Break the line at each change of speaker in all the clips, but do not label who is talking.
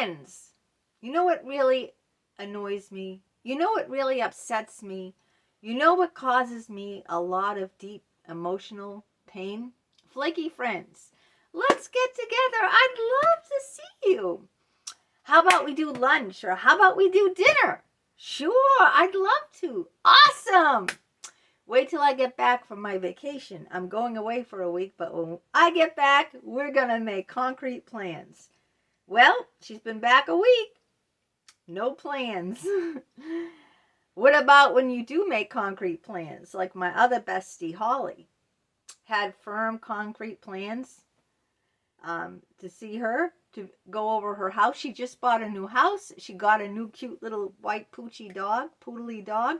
friends, you know what really annoys me? You know what really upsets me? You know what causes me a lot of deep emotional pain? Flaky friends. Let's get together. I'd love to see you. How about we do lunch, or how about we do dinner? Sure, I'd love to. Awesome. Wait till I get back from my vacation. I'm going away for a week, but when I get back, we're going to make concrete plans. Well, she's been back a week. No plans. What about when you do make concrete plans? Like my other bestie, Holly, had firm concrete plans to see her, to go over her house. She just bought a new house. She got a new cute little white poochy dog, poodly dog.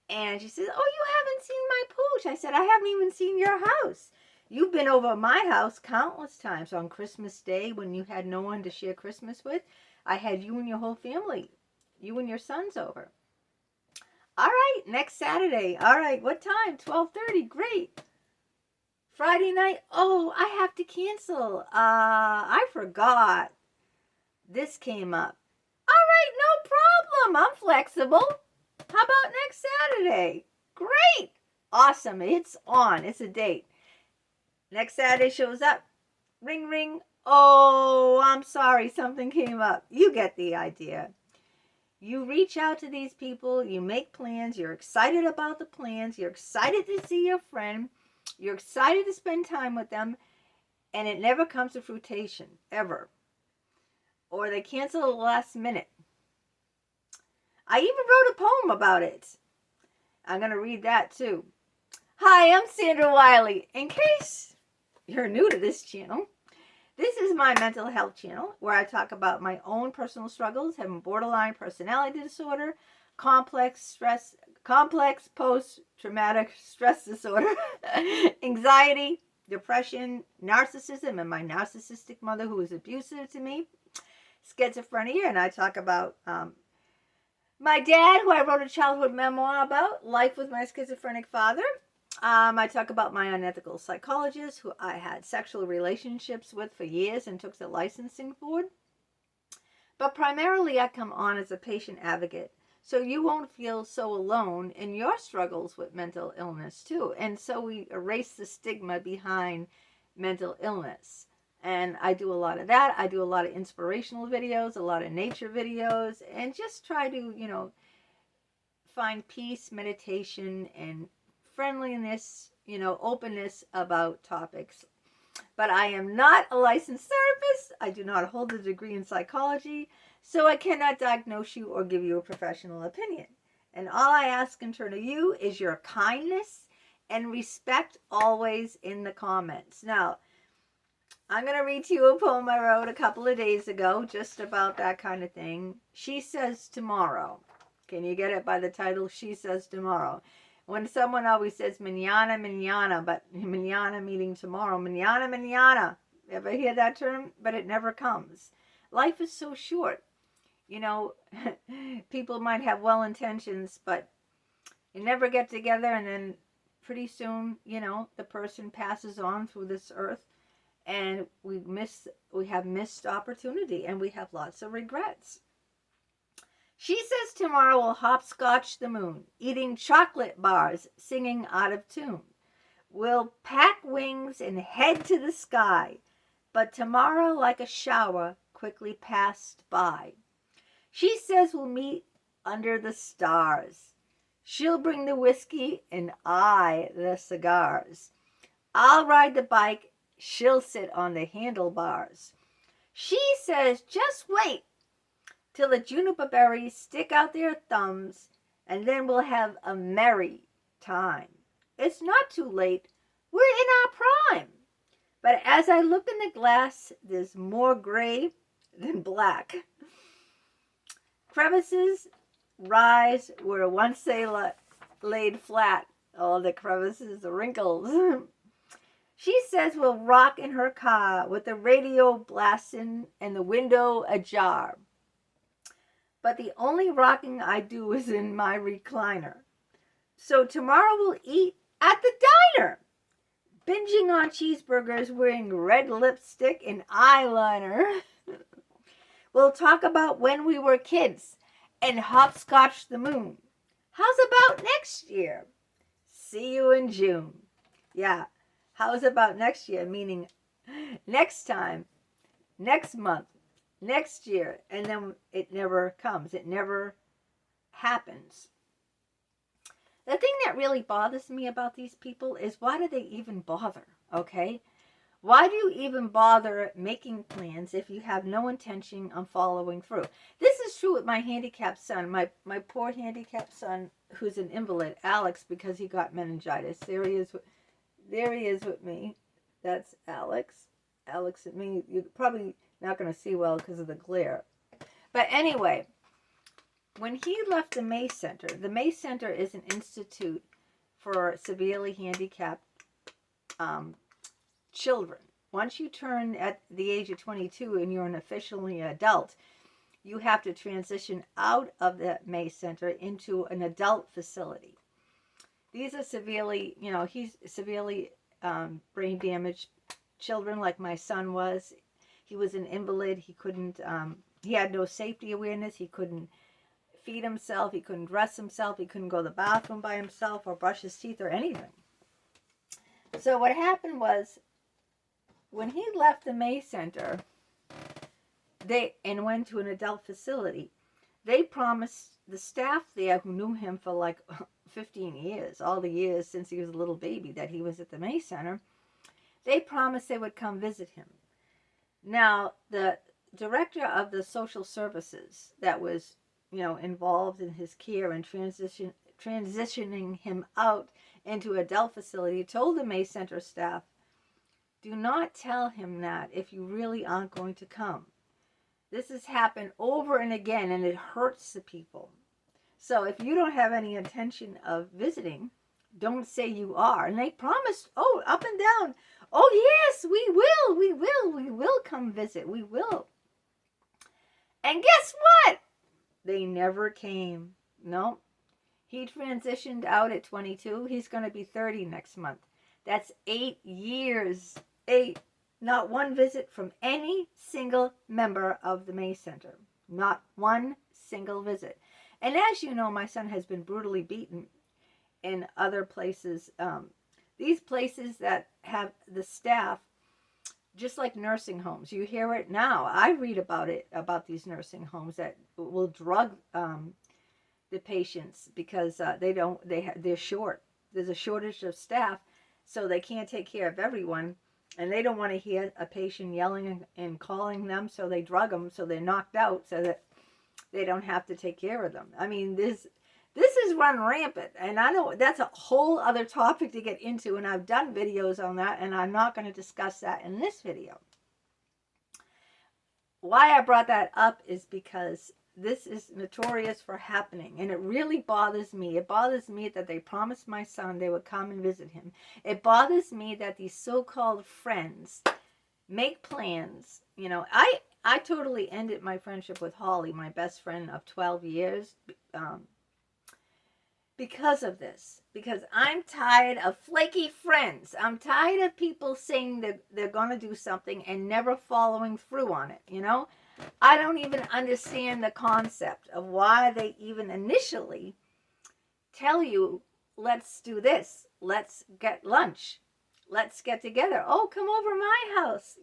And she says, oh, you haven't seen my pooch. I said, I haven't even seen your house. You've been over my house countless times. On Christmas Day, when you had no one to share Christmas with, I had you and your whole family, you and your sons over. All right, next Saturday. All right, what time? 12:30. Great. Friday night. Oh, I have to cancel. I forgot. This came up. All right, no problem. I'm flexible. How about next Saturday? Great. Awesome. It's on. It's a date. Next Saturday shows up. Ring, ring. Oh, I'm sorry. Something came up. You get the idea. You reach out to these people. You make plans. You're excited about the plans. You're excited to see your friend. You're excited to spend time with them. And it never comes to fruition. Ever. Or they cancel at the last minute. I even wrote a poem about it. I'm going to read that too. Hi, I'm Sandra Wyllie. In case you're new to this channel, this is my mental health channel where I talk about my own personal struggles, having borderline personality disorder, complex post-traumatic stress disorder, anxiety, depression, narcissism, and my narcissistic mother who was abusive to me, schizophrenia, and I talk about my dad, who I wrote a childhood memoir about, life with my schizophrenic father. I talk about my unethical psychologist, who I had sexual relationships with for years and took the licensing board. But primarily, I come on as a patient advocate, so you won't feel so alone in your struggles with mental illness, too. And so we erase the stigma behind mental illness. And I do a lot of that. I do a lot of inspirational videos, a lot of nature videos, and just try to, find peace, meditation, and friendliness, openness about topics. But I am not a licensed therapist. I do not hold a degree in psychology, so I cannot diagnose you or give you a professional opinion. And all I ask in turn of you is your kindness and respect always in the comments. Now, I'm going to read to you a poem I wrote a couple of days ago just about that kind of thing. She Says Tomorrow. Can you get it by the title, She Says Tomorrow? When someone always says mañana, mañana, but mañana meaning tomorrow, mañana, mañana. Ever hear that term? But it never comes. Life is so short. People might have well intentions, but you never get together, and then pretty soon, the person passes on through this earth. And we have missed opportunity, and we have lots of regrets. She says tomorrow we'll hopscotch the moon, eating chocolate bars, singing out of tune. We'll pack wings and head to the sky, but tomorrow, like a shower, quickly passed by. She says we'll meet under the stars. She'll bring the whiskey and I the cigars. I'll ride the bike. She'll sit on the handlebars. She says, just wait till the juniper berries stick out their thumbs, and then we'll have a merry time. It's not too late. We're in our prime. But as I look in the glass, there's more gray than black. Crevices rise where once they laid flat. All the crevices, the wrinkles. She says we'll rock in her car with the radio blasting and the window ajar. But the only rocking I do is in my recliner. So tomorrow we'll eat at the diner, binging on cheeseburgers, wearing red lipstick and eyeliner. We'll talk about when we were kids and hopscotch the moon. How's about next year? See you in June. Yeah, how's about next year? Meaning next time, next month, next year. And then it never comes. It never happens. The thing that really bothers me about these people is, why do they even bother? Okay? Why do you even bother making plans if you have no intention on following through? This is true with my handicapped son, my poor handicapped son, who's an invalid, Alex, because he got meningitis. There he is with me. That's Alex. Alex and me. You're probably not going to see well because of the glare. But anyway, when he left the 𝗻𝐻 Center is an institute for severely handicapped children. Once you turn at the age of 22 and you're an officially adult, you have to transition out of the 𝗻𝐻 Center into an adult facility. These are severely, he's severely brain damaged children, like my son was. He was an invalid. He couldn't, he had no safety awareness. He couldn't feed himself. He couldn't dress himself. He couldn't go to the bathroom by himself or brush his teeth or anything. So what happened was, when he left the 𝗻𝐻 Center and went to an adult facility, they promised the staff there, who knew him for like 15 years, all the years since he was a little baby that he was at the 𝗻𝐻 Center, they promised they would come visit him. Now, the director of the social services that was, involved in his care and transitioning him out into adult facility told the 𝗻𝐻 Center staff, do not tell him that if you really aren't going to come. This has happened over and again, and it hurts the people. So if you don't have any intention of visiting, don't say you are. And they promised, up and down, yes, we will come visit. We will. And guess what? They never came. No. He transitioned out at 22. He's going to be 30 next month. That's 8 years. 8. Not one visit from any single member of the 𝗻𝐻 Center. Not one single visit. And as you know, my son has been brutally beaten in other places. These places that have the staff, just like nursing homes. You hear it now. I read about it, about these nursing homes that will drug the patients because they're short. There's a shortage of staff, so they can't take care of everyone, and they don't want to hear a patient yelling and calling them, so they drug them so they're knocked out so that they don't have to take care of them. I mean, this is run rampant, and I know that's a whole other topic to get into, and I've done videos on that, and I'm not going to discuss that in this video. Why I brought that up is because this is notorious for happening, and it really bothers me. It bothers me that they promised my son they would come and visit him. It bothers me that these so-called friends make plans. I totally ended my friendship with Holly, my best friend of 12 years, because of this. Because I'm tired of flaky friends. I'm tired of people saying that they're going to do something and never following through on it, I don't even understand the concept of why they even initially tell you, let's do this. Let's get lunch. Let's get together. Oh, come over my house,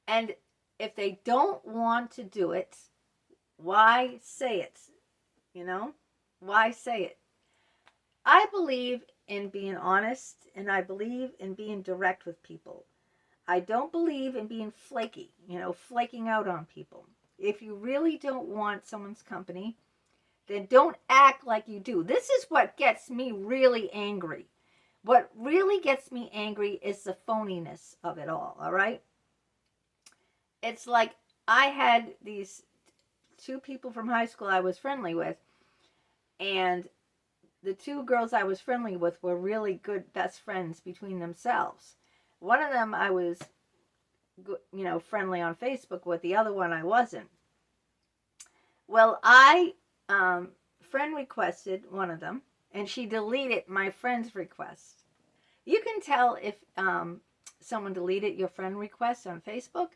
And if they don't want to do it, why say it? Why say it? I believe in being honest, and I believe in being direct with people. I don't believe in being flaky, flaking out on people. If you really don't want someone's company, then don't act like you do. This is what gets me really angry. What really gets me angry is the phoniness of it all right? It's like I had these 2 people from high school I was friendly with, and the 2 girls I was friendly with were really good best friends between themselves. One of them I was, friendly on Facebook with. The other one I wasn't. Well, I friend requested one of them, and she deleted my friend's request. You can tell if someone deleted your friend request on Facebook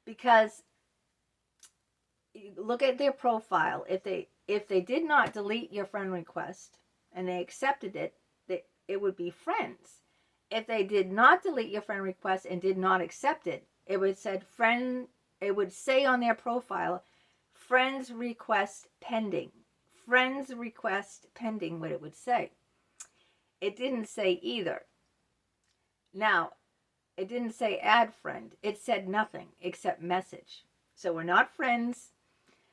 because you look at their profile. If they did not delete your friend request and they accepted it, it would be friends. If they did not delete your friend request and did not accept it, it would say on their profile, friends request pending. Friends request pending, what it would say. It didn't say either. Now, it didn't say add friend. It said nothing except message. So we're not friends.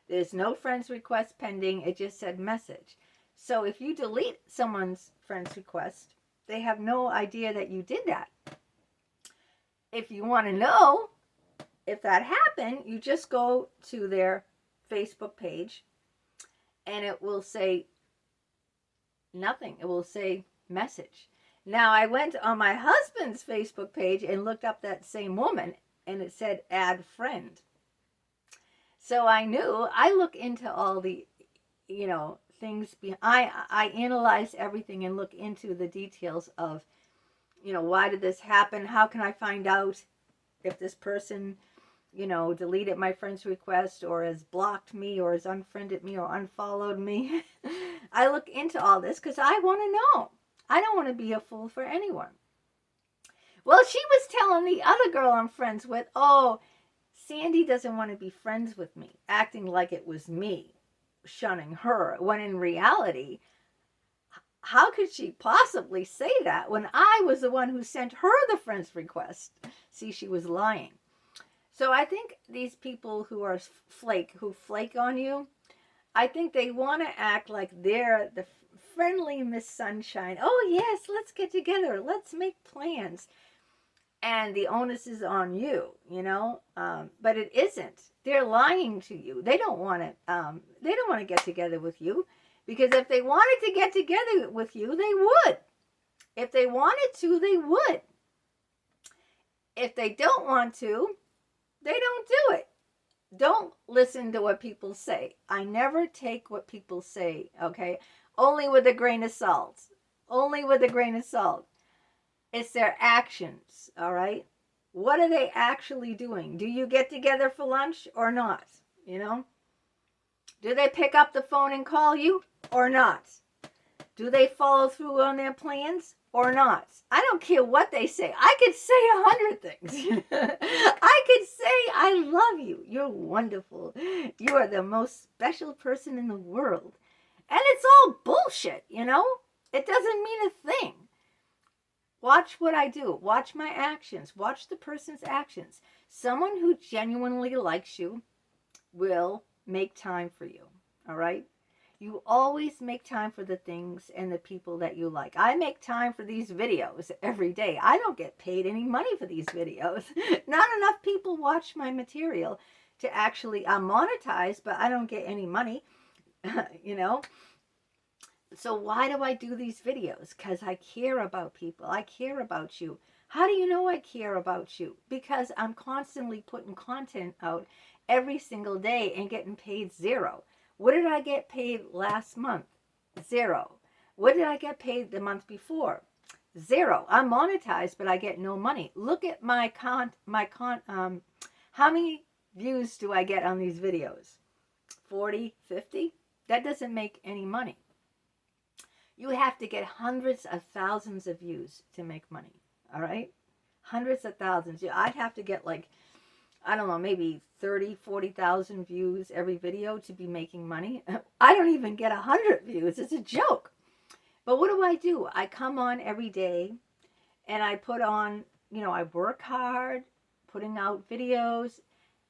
There's no friends request pending. It just said message. So if you delete someone's friends request, they have no idea that you did that. If you want to know if that happened, you just go to their Facebook page and it will say nothing. It will say message. Now, I went on my husband's Facebook page and looked up that same woman, and it said add friend. So I knew. I look into all the, things. I analyze everything and look into the details of, why did this happen? How can I find out if this person, deleted my friend's request or has blocked me or has unfriended me or unfollowed me? I look into all this because I want to know. I don't want to be a fool for anyone. Well, she was telling the other girl I'm friends with, oh, Sandy doesn't want to be friends with me, acting like it was me shunning her, when in reality, how could she possibly say that when I was the one who sent her the friend's request? See, she was lying. So I think these people who flake on you, I think they want to act like they're the friendly Miss Sunshine. Oh, yes, let's get together. Let's make plans. And the onus is on you, but it isn't. They're lying to you. They don't want to get together with you, because if they wanted to get together with you, they would. If they wanted to, they would. If they don't want to, they don't do it. Don't listen to what people say. I never take what people say, okay? Only with a grain of salt. Only with a grain of salt. It's their actions, all right? What are they actually doing? Do you get together for lunch or not? Do they pick up the phone and call you or not? Do they follow through on their plans or not? I don't care what they say. I could say 100 things. I could say, I love you. You're wonderful. You are the most special person in the world. And it's all bullshit, It doesn't mean a thing. Watch what I do. Watch my actions. Watch the person's actions. Someone who genuinely likes you will make time for you, all right? You always make time for the things and the people that you like. I make time for these videos every day. I don't get paid any money for these videos. Not enough people watch my material to actually monetize, but I don't get any money, So why do I do these videos? Because I care about people. I care about you. How do you know I care about you? Because I'm constantly putting content out every single day and getting paid zero. What did I get paid last month? Zero. What did I get paid the month before? Zero. I'm monetized, but I get no money. Look at how many views do I get on these videos? 40, 50? That doesn't make any money. You have to get hundreds of thousands of views to make money, all right? Hundreds of thousands. I'd have to get maybe 30, 40,000 views every video to be making money. I don't even get 100 views. It's a joke. But what do? I come on every day and I put on, I work hard, putting out videos,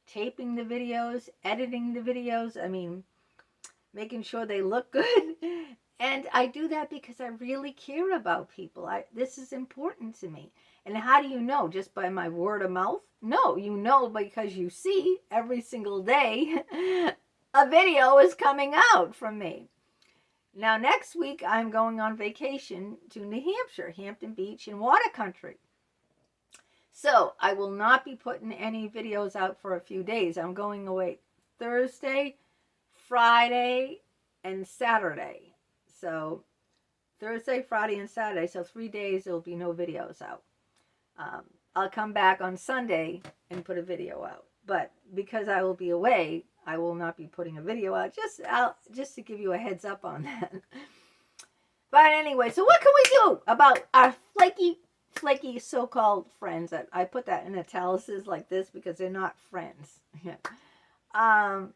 taping the videos, editing the videos. Making sure they look good. And I do that because I really care about people. This is important to me. And how do you know? Just by my word of mouth? No, you know because you see every single day a video is coming out from me. Now, next week, I'm going on vacation to New Hampshire, Hampton Beach and water country. So I will not be putting any videos out for a few days. I'm going away Thursday, Friday, and Saturday. So Thursday, Friday, and Saturday. So 3 days, there will be no videos out. I'll come back on Sunday and put a video out. But because I will be away, I will not be putting a video out. Just to give you a heads up on that. But anyway, so what can we do about our flaky so-called friends? I put that in italics like this because they're not friends. I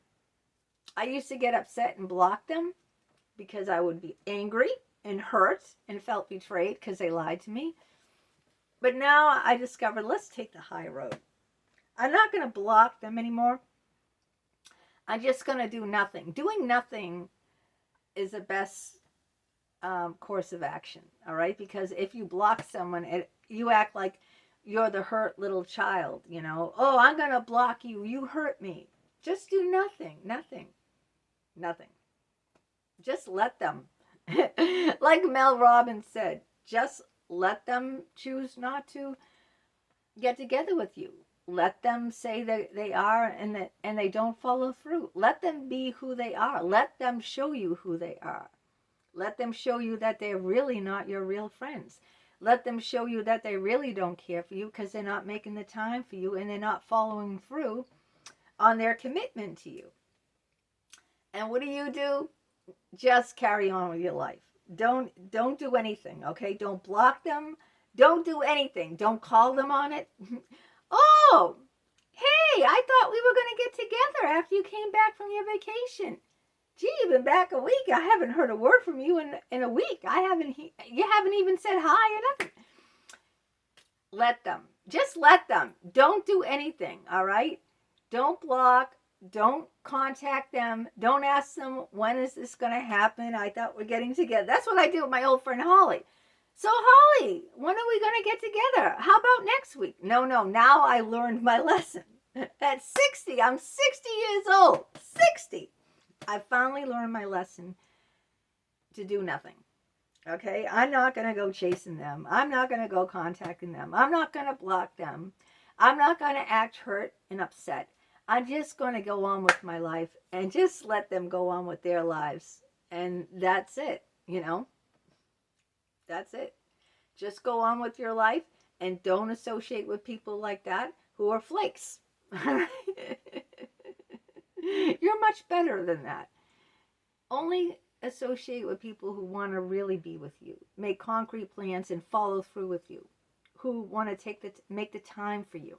used to get upset and block them because I would be angry and hurt and felt betrayed because they lied to me. But now I discovered, let's take the high road. I'm not going to block them anymore. I'm just going to do nothing. Doing nothing is the best course of action, all right? Because if you block someone, you act like you're the hurt little child, you know. Oh, I'm going to block you. You hurt me. Just do nothing. Just let them. Like Mel Robbins said, just let them choose not to get together with you. Let them say that they are and they don't follow through. Let them be who they are. Let them show you who they are. Let them show you that they're really not your real friends. Let them show you that they really don't care for you because they're not making the time for you and they're not following through on their commitment to you. And what do? Just carry on with your life. Don't do anything, okay? Don't block them. Don't do anything. Don't call them on it. Oh, hey, I thought we were going to get together after you came back from your vacation. Gee, you've been back a week. I haven't heard a word from you in a week. You haven't even said hi or nothing. Let them. Just let them. Don't do anything, all right? Don't block. Don't contact them. Don't ask them, when is this going to happen? I thought we're getting together. That's what I did with my old friend Holly. So, Holly, when are we going to get together? How about next week? No. Now I learned my lesson. At 60, I'm 60 years old. 60. I finally learned my lesson to do nothing. Okay? I'm not going to go chasing them. I'm not going to go contacting them. I'm not going to block them. I'm not going to act hurt and upset. I'm just going to go on with my life and just let them go on with their lives. And that's it, you know? That's it. Just go on with your life and don't associate with people like that who are flakes. You're much better than that. Only associate with people who want to really be with you, make concrete plans and follow through with you, who want to make the time for you.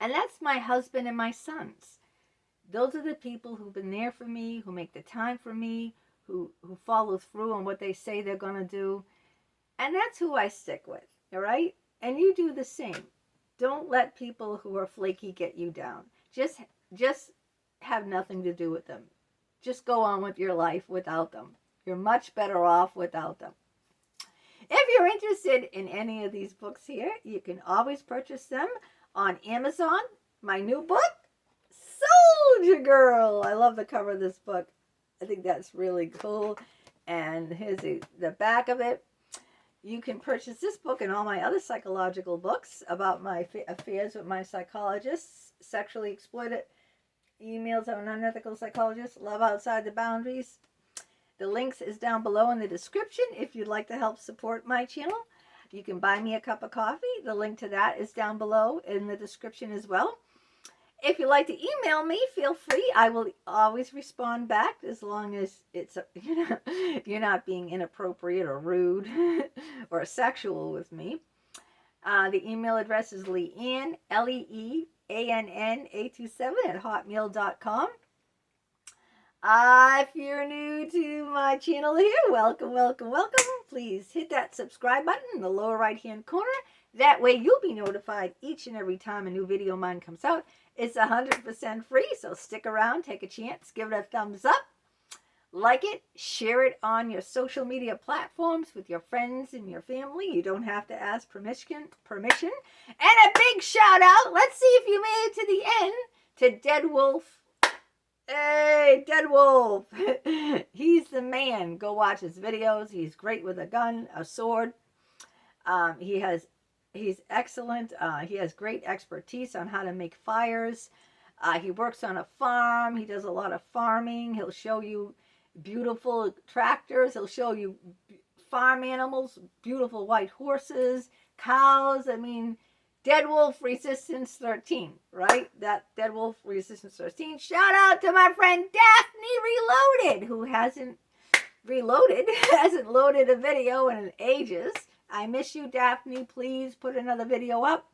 And that's my husband and my sons. Those are the people who've been there for me, who make the time for me, who follow through on what they say they're going to do. And that's who I stick with, all right? And you do the same. Don't let people who are flaky get you down. Just have nothing to do with them. Just go on with your life without them. You're much better off without them. If you're interested in any of these books here, you can always purchase them on Amazon. My new book, Soldier Girl. I love the cover of this book. I think that's really cool. And here's the back of it. You can purchase this book and all my other psychological books about my affairs with my psychologists, sexually exploited emails of an unethical psychologist, love outside the boundaries. The links is down below in the description if you'd like to help support my channel. You can buy me a cup of coffee. The link to that is down below in the description as well. If you'd like to email me, feel free. I will always respond back as long as it's you're not being inappropriate or rude or sexual with me. The email address is Leanne, LEEANNA27 @ hotmail.com. If you're new to my channel here, welcome. Please hit that subscribe button in the lower right-hand corner. That way you'll be notified each and every time a new video of mine comes out. It's 100% free, so stick around, take a chance, give it a thumbs up, like it, share it on your social media platforms with your friends and your family. You don't have to ask permission. And a big shout out, let's see if you made it to the end, to Dead Wolf. Hey, Dead Wolf. He's the man. Go watch his videos. He's great with a gun, a sword. He's excellent. He has great expertise on how to make fires. He works on a farm. He does a lot of farming. He'll show you beautiful tractors. He'll show you farm animals, beautiful white horses, cows. I mean, Dead Wolf Resistance 13, right? That Dead Wolf Resistance 13. Shout out to my friend Daphne Reloaded, who hasn't loaded a video in ages. I miss you, Daphne. Please put another video up.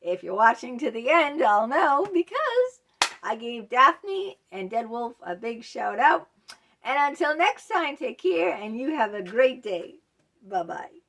If you're watching to the end, I'll know because I gave Daphne and Dead Wolf a big shout out. And until next time, take care and you have a great day. Bye-bye.